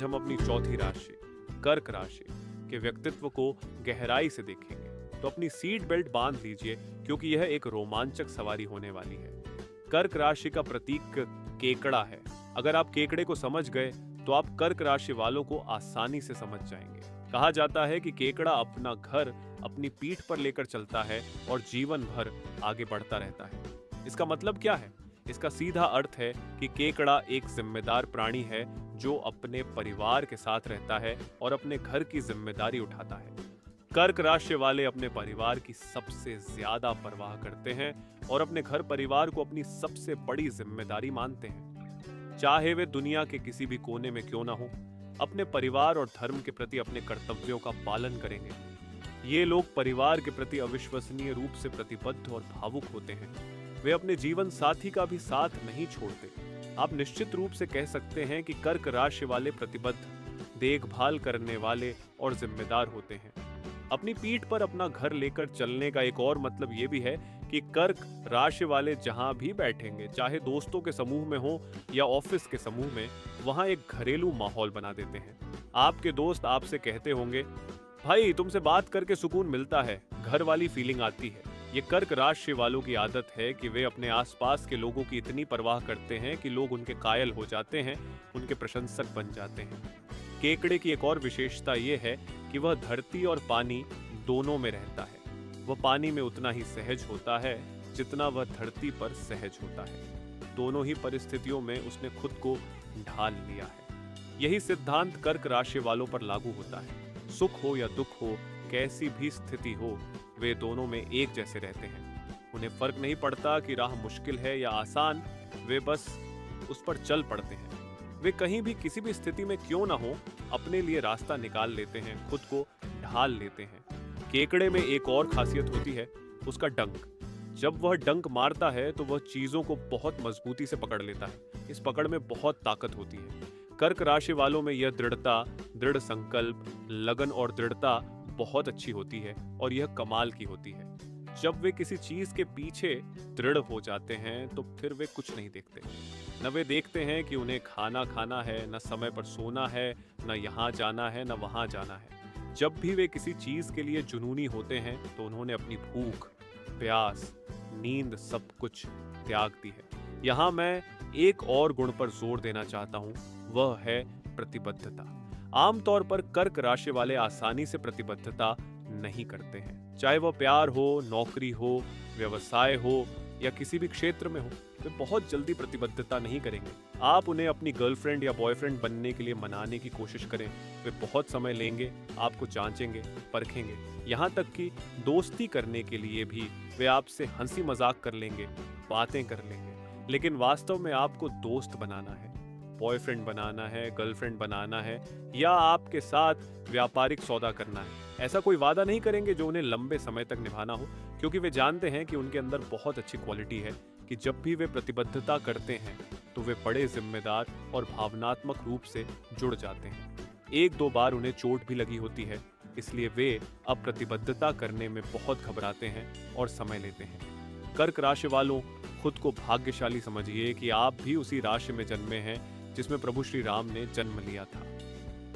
हम अपनी चौथी राशि कर्क राशि के व्यक्तित्व को गहराई से देखेंगे। तो अपनी सीट बेल्ट बांध लीजिए क्योंकि यह एक रोमांचक सवारी होने वाली है। कर्क राशि का प्रतीक केकड़ा है। अगर आप केकड़े को समझ गए तो आप कर्क राशि वालों को आसानी से समझ जाएंगे। कहा जाता है कि केकड़ा अपना घर अपनी पीठ पर लेकर चलता है और जीवन भर आगे बढ़ता रहता है। इसका मतलब क्या है? इसका सीधा अर्थ है कि केकड़ा एक जिम्मेदार प्राणी है जो अपने परिवार के साथ रहता है और अपने घर की जिम्मेदारी उठाता है। कर्क राशि वाले अपने परिवार की सबसे ज्यादा परवाह करते हैं और अपने घर परिवार को अपनी सबसे बड़ी जिम्मेदारी मानते हैं। चाहे वे दुनिया के किसी भी कोने में क्यों ना हो, अपने परिवार और धर्म के प्रति अपने कर्तव्यों का पालन करेंगे। ये लोग परिवार के प्रति अविश्वसनीय रूप से प्रतिबद्ध और भावुक होते हैं। वे अपने जीवन साथी का भी साथ नहीं छोड़ते। आप निश्चित रूप से कह सकते हैं कि कर्क राशि वाले प्रतिबद्ध, देखभाल करने वाले और जिम्मेदार होते हैं। अपनी पीठ पर अपना घर लेकर चलने का एक और मतलब ये भी है कि कर्क राशि वाले जहां भी बैठेंगे, चाहे दोस्तों के समूह में हो या ऑफिस के समूह में, वहां एक घरेलू माहौल बना देते हैं। आपके दोस्त आपसे कहते होंगे, भाई तुमसे बात करके सुकून मिलता है, घर वाली फीलिंग आती है। ये कर्क राशि वालों की आदत है कि वे अपने आसपास के लोगों की इतनी परवाह करते हैं कि लोग उनके कायल हो जाते हैं, उनके प्रशंसक बन जाते हैं। केकड़े की एक और विशेषता ये है कि वह धरती और पानी दोनों में रहता है। वह पानी में उतना ही सहज होता है जितना वह धरती पर सहज होता है। दोनों ही परिस्थितियों में उसने खुद को ढाल लिया है। यही सिद्धांत कर्क राशि वालों पर लागू होता है। सुख हो या दुख हो, कैसी भी स्थिति हो, वे दोनों में एक जैसे रहते हैं। उन्हें फर्क नहीं पड़ता कि राह मुश्किल है या आसान, वे बस उस पर चल पड़ते हैं। वे कहीं भी किसी भी स्थिति में क्यों ना हो, अपने लिए रास्ता निकाल लेते हैं, खुद को ढाल लेते हैं। केकड़े में एक और खासियत होती है, उसका डंक। जब वह डंक मारता है तो वह चीजों को बहुत मजबूती से पकड़ लेता है। इस पकड़ में बहुत ताकत होती है। कर्क राशि वालों में यह दृढ़ता, दृढ़ संकल्प, लगन और दृढ़ता बहुत अच्छी होती है और यह कमाल की होती है। जब वे किसी चीज के पीछे दृढ़ हो जाते हैं तो फिर वे कुछ नहीं देखते। न वे देखते हैं कि उन्हें खाना खाना है, न समय पर सोना है, न यहाँ जाना है, न वहाँ जाना है। जब भी वे किसी चीज के लिए जुनूनी होते हैं तो उन्होंने अपनी भूख, प्यास, नींद सब कुछ त्याग दी है। यहाँ मैं एक और गुण पर जोर देना चाहता हूँ, वह है प्रतिबद्धता। आमतौर पर कर्क राशि वाले आसानी से प्रतिबद्धता नहीं करते हैं। चाहे वह प्यार हो, नौकरी हो, व्यवसाय हो या किसी भी क्षेत्र में हो, वे बहुत जल्दी प्रतिबद्धता नहीं करेंगे। आप उन्हें अपनी गर्लफ्रेंड या बॉयफ्रेंड बनने के लिए मनाने की कोशिश करें, वे बहुत समय लेंगे, आपको जांचेंगे, परखेंगे। यहाँ तक कि दोस्ती करने के लिए भी वे आपसे हंसी मजाक कर लेंगे, बातें कर लेंगे। लेकिन वास्तव में आपको दोस्त बनाना है, बॉयफ्रेंड बनाना है, गर्लफ्रेंड बनाना है या आपके साथ व्यापारिक सौदा करना है, ऐसा कोई वादा नहीं करेंगे जो उन्हें लंबे समय तक निभाना हो, क्योंकि वे जानते हैं कि उनके अंदर बहुत अच्छी क्वालिटी है कि जब भी वे प्रतिबद्धता करते हैं तो वे बड़े जिम्मेदार और भावनात्मक रूप से जुड़ जाते हैं। एक दो बार उन्हें चोट भी लगी होती है, इसलिए वे अब प्रतिबद्धता करने में बहुत घबराते हैं और समय लेते हैं। कर्क राशि वालों, खुद को भाग्यशाली समझिए कि आप भी उसी राशि में जन्मे हैं जिसमें प्रभु श्री राम ने जन्म लिया था।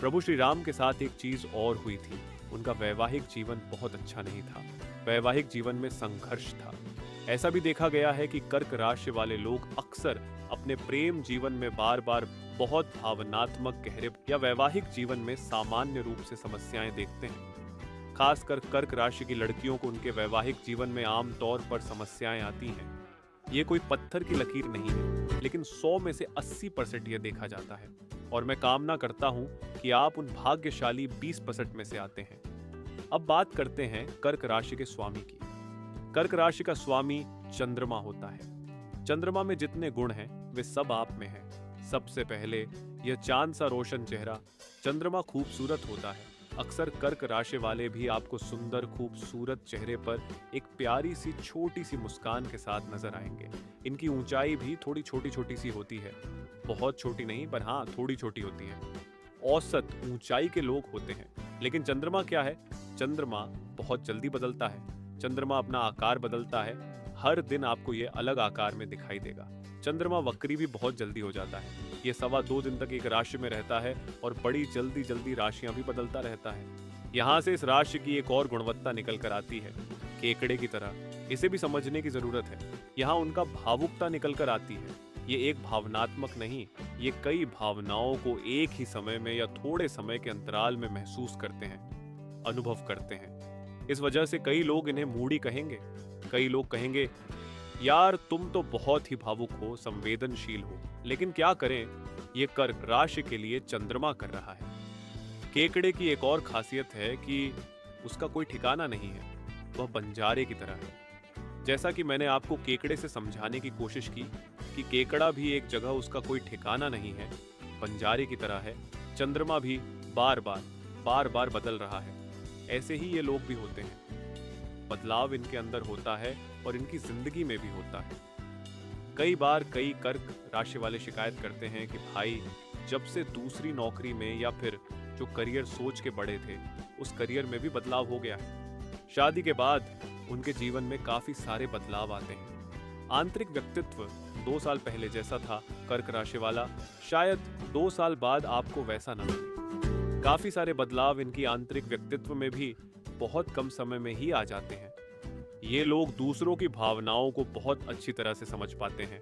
प्रभु श्री राम के साथ एक चीज और हुई थी, उनका वैवाहिक जीवन बहुत अच्छा नहीं था। वैवाहिक जीवन में संघर्ष था। ऐसा भी देखा गया है कि कर्क राशि वाले लोग अक्सर अपने प्रेम जीवन में बार बार बहुत भावनात्मक, गहरे या वैवाहिक जीवन में सामान्य रूप से समस्याएं देखते हैं। खासकर कर्क राशि की लड़कियों को उनके वैवाहिक जीवन में आमतौर पर समस्याएं आती हैं। ये कोई पत्थर की लकीर नहीं है, लेकिन 100 में से 80% यह देखा जाता है और मैं कामना करता हूं कि आप उन भाग्यशाली 20% में से आते हैं। अब बात करते हैं कर्क राशि के स्वामी की। कर्क राशि का स्वामी चंद्रमा होता है। चंद्रमा में जितने गुण हैं वे सब आप में हैं। सबसे पहले यह चांद सा रोशन चेहरा। चंद्रमा खूबसूरत होता है। अक्सर कर्क राशि वाले भी आपको सुंदर खूबसूरत चेहरे पर एक प्यारी सी छोटी सी मुस्कान के साथ नजर आएंगे। इनकी ऊंचाई भी थोड़ी छोटी छोटी सी होती है, बहुत छोटी नहीं पर हाँ थोड़ी छोटी होती है। औसत ऊंचाई के लोग होते हैं। लेकिन चंद्रमा क्या है? चंद्रमा बहुत जल्दी बदलता है। चंद्रमा अपना आकार बदलता है, हर दिन आपको ये अलग आकार में दिखाई देगा। चंद्रमा वक्री भी बहुत जल्दी हो जाता है। ये 2.25 दिन तक एक राशि में रहता है और बड़ी जल्दी जल्दी राशियां भी बदलता रहता है। यहाँ से इस राशि की एक और गुणवत्ता निकल कर आती है, केकड़े की तरह। इसे भी समझने की जरूरत है। यहाँ उनका भावुकता निकल कर आती है। ये एक भावनात्मक नहीं, ये कई भावनाओं को एक ही समय में या थोड़े समय के अंतराल में महसूस करते हैं, अनुभव करते हैं। इस वजह से कई लोग इन्हें मूडी कहेंगे। कई लोग कहेंगे, यार तुम तो बहुत ही भावुक हो, संवेदनशील हो। लेकिन क्या करें, ये कर्क राशि के लिए चंद्रमा कर रहा है। केकड़े की एक और खासियत है कि उसका कोई ठिकाना नहीं है, वह बंजारे की तरह है। जैसा कि मैंने आपको केकड़े से समझाने की कोशिश की कि केकड़ा भी एक जगह उसका कोई ठिकाना नहीं है, बंजारे की तरह है, चंद्रमा भी बार बार बदल रहा है। ऐसे ही ये लोग भी होते हैं। बदलाव इनके अंदर होता है और इनकी जिंदगी में भी होता है। कई बार कई कर्क राशि वाले शिकायत करते हैं कि भाई, जब से दूसरी नौकरी में या फिर जो करियर सोच के बड़े थे, उस करियर में भी बदलाव हो गया है। शादी के बाद उनके जीवन में काफी सारे बदलाव आते हैं। आंतरिक व्यक्तित्व 2 साल पहले जैसा था कर्क राशि वाला, शायद 2 साल बाद आपको वैसा ना मिले। काफी सारे बदलाव इनकी आंतरिक व्यक्तित्व में भी बहुत कम समय में ही आ जाते हैं। ये लोग दूसरों की भावनाओं को बहुत अच्छी तरह से समझ पाते हैं।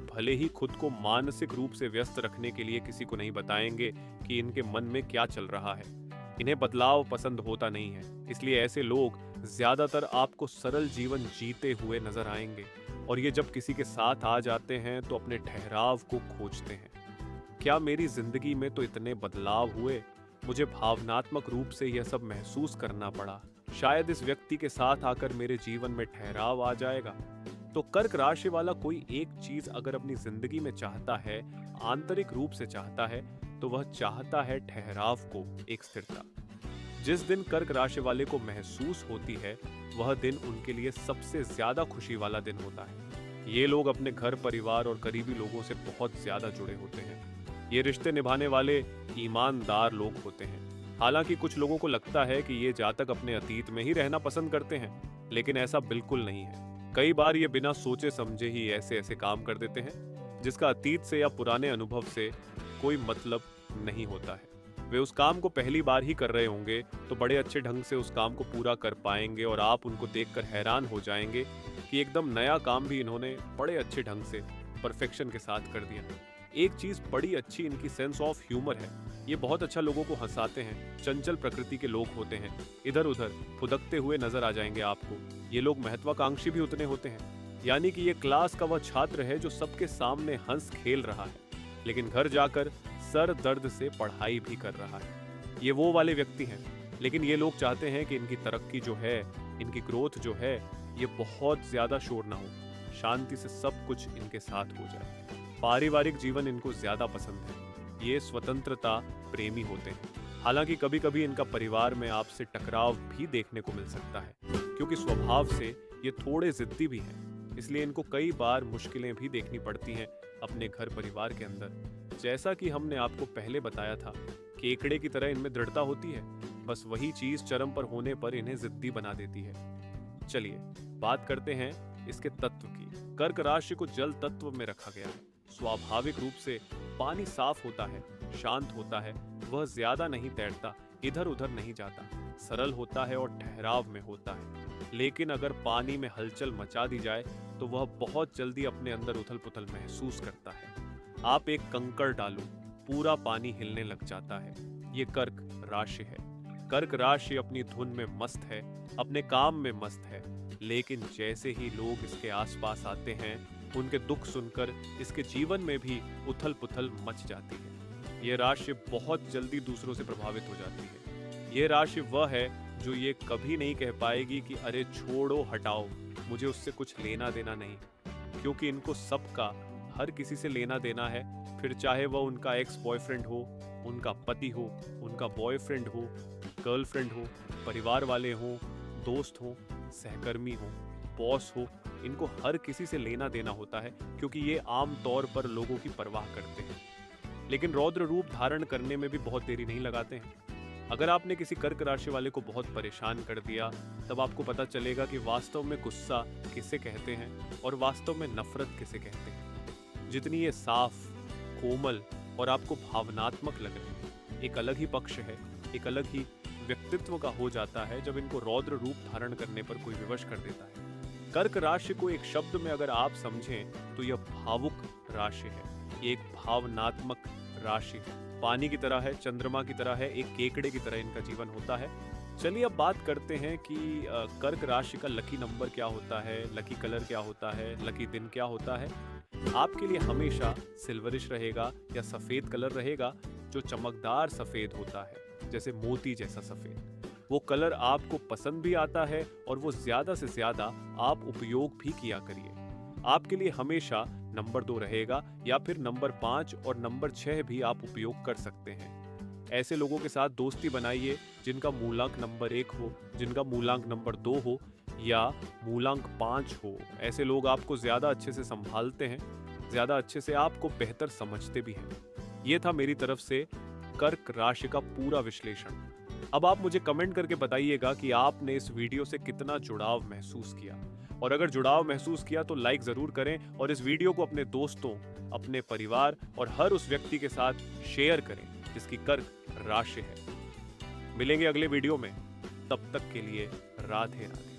भले ही खुद को मानसिक रूप से व्यस्त रखने के लिए किसी को नहीं बताएंगे कि इनके मन में क्या चल रहा है। इन्हें बदलाव पसंद होता नहीं है, इसलिए ऐसे लोग ज्यादातर आपको सरल जीवन जीते हुए नजर आएंगे। और ये जब किसी के साथ आ जाते हैं तो अपने ठहराव को खोजते हैं। क्या मेरी जिंदगी में तो इतने बदलाव हुए, मुझे भावनात्मक रूप से यह सब महसूस करना पड़ा। शायद इस व्यक्ति के साथ आकर मेरे जीवन में ठहराव आ जाएगा। तो कर्क राशि वाला कोई एक चीज अगर अपनी जिंदगी में चाहता है, आंतरिक रूप से चाहता है, तो वह चाहता है ठहराव को, एक स्थिरता। जिस दिन कर्क राशि वाले को महसूस होती है, वह दिन उनके लिए सबसे ज्यादा खुशी वाला दिन होता है। ये लोग अपने घर परिवार और करीबी लोगों से बहुत ज्यादा जुड़े होते हैं। ये रिश्ते निभाने वाले ईमानदार लोग होते हैं। हालांकि कुछ लोगों को लगता है कि ये जातक अपने अतीत में ही रहना पसंद करते हैं, लेकिन ऐसा बिल्कुल नहीं है। कई बार ये बिना सोचे समझे ही ऐसे ऐसे काम कर देते हैं जिसका अतीत से या पुराने अनुभव से कोई मतलब नहीं होता है। वे उस काम को पहली बार ही कर रहे होंगे तो बड़े अच्छे ढंग से उस काम को पूरा कर पाएंगे और आप उनको देखकर हैरान हो जाएंगे कि एकदम नया काम भी इन्होंने बड़े अच्छे ढंग से परफेक्शन के साथ कर दिया। एक चीज बड़ी अच्छी इनकी सेंस ऑफ ह्यूमर है। ये बहुत अच्छा लोगों को हंसाते हैं। चंचल प्रकृति के लोग होते हैं, इधर उधर फुदकते हुए नजर आ जाएंगे आपको। ये लोग महत्वाकांक्षी भी उतने होते हैं, यानी कि ये क्लास का वह छात्र है जो सबके सामने हंस खेल रहा है, लेकिन घर जाकर सर दर्द से पढ़ाई भी कर रहा है। ये वो वाले व्यक्ति हैं, लेकिन ये लोग चाहते हैं कि इनकी तरक्की जो है, इनकी ग्रोथ जो है, ये बहुत ज्यादा शोर ना हो, शांति से सब कुछ इनके साथ हो जाए। पारिवारिक जीवन इनको ज्यादा पसंद है। ये स्वतंत्रता प्रेमी होते हैं। हालांकि कभी कभी इनका परिवार में आपसे टकराव भी देखने को मिल सकता है, क्योंकि स्वभाव से ये थोड़े जिद्दी भी हैं। इसलिए इनको कई बार मुश्किलें भी देखनी पड़ती हैं अपने घर परिवार के अंदर। जैसा कि हमने आपको पहले बताया था, केकड़े की तरह इनमें दृढ़ता होती है, बस वही चीज चरम पर होने पर इन्हें जिद्दी बना देती है। चलिए बात करते हैं इसके तत्व की। कर्क राशि को जल तत्व में रखा गया है। स्वाभाविक रूप से पानी साफ होता है, शांत होता है, वह ज्यादा नहीं तैरता, इधर उधर नहीं जाता, सरल होता है और ठहराव में होता है। लेकिन अगर पानी में हलचल मचा दी जाए तो वह बहुत जल्दी अपने अंदर उथल पुथल महसूस करता है। आप एक कंकड़ डालो, पूरा पानी हिलने लग जाता है। ये कर्क राशि है। कर्क राशि अपनी धुन में मस्त है, अपने काम में मस्त है, लेकिन जैसे ही लोग इसके आसपास आते हैं, उनके दुख सुनकर इसके जीवन में भी उथल पुथल मच जाती है। ये राशि बहुत जल्दी दूसरों से प्रभावित हो जाती है। ये राशि वह है जो ये कभी नहीं कह पाएगी कि अरे छोड़ो हटाओ, मुझे उससे कुछ लेना देना नहीं, क्योंकि इनको सबका हर किसी से लेना देना है। फिर चाहे वह उनका एक्स बॉयफ्रेंड हो, उनका पति हो, उनका बॉयफ्रेंड हो, गर्लफ्रेंड हो, परिवार वाले हों, दोस्त हों, सहकर्मी हो, बॉस हो, इनको हर किसी से लेना देना होता है, क्योंकि ये आम तौर पर लोगों की परवाह करते हैं। लेकिन रौद्र रूप धारण करने में भी बहुत देरी नहीं लगाते हैं। अगर आपने किसी कर्क राशि वाले को बहुत परेशान कर दिया, तब आपको पता चलेगा कि वास्तव में गुस्सा किसे कहते हैं और वास्तव में नफरत किसे कहते हैं। जितनी ये साफ, कोमल और आपको भावनात्मक लग रही है, एक अलग ही पक्ष है, एक अलग ही व्यक्तित्व का हो जाता है जब इनको रौद्र रूप धारण करने पर कोई विवश कर देता है। कर्क राशि को एक शब्द में अगर आप समझें तो यह भावुक राशि है, ये एक भावनात्मक राशि है। पानी की तरह है, चंद्रमा की तरह है, एक केकड़े की तरह इनका जीवन होता है। चलिए अब बात करते हैं कि कर्क राशि का लकी नंबर क्या होता है, लकी कलर क्या होता है, लकी दिन क्या होता है। आपके लिए हमेशा सिल्वरिश रहेगा या सफ़ेद कलर रहेगा, जो चमकदार सफ़ेद होता है, जैसे मोती जैसा सफ़ेद। वो कलर आपको पसंद भी आता है और वो ज़्यादा से ज़्यादा आप उपयोग भी किया करिए। आपके लिए हमेशा नंबर 2 रहेगा या फिर नंबर 5 और नंबर 6 भी आप उपयोग कर सकते हैं। ऐसे लोगों के साथ दोस्ती बनाइए जिनका मूलांक नंबर 1 हो, जिनका मूलांक नंबर 2 हो या मूलांक 5 हो। ऐसे लोग आपको ज़्यादा अच्छे से संभालते हैं, ज़्यादा अच्छे से आपको बेहतर समझते भी हैं। ये था मेरी तरफ से कर्क राशि का पूरा विश्लेषण। अब आप मुझे कमेंट करके बताइएगा कि आपने इस वीडियो से कितना जुड़ाव महसूस किया, और अगर जुड़ाव महसूस किया तो लाइक ज़रूर करें और इस वीडियो को अपने दोस्तों, अपने परिवार और हर उस व्यक्ति के साथ शेयर करें जिसकी कर्क राशि है। मिलेंगे अगले वीडियो में, तब तक के लिए राधे राधे।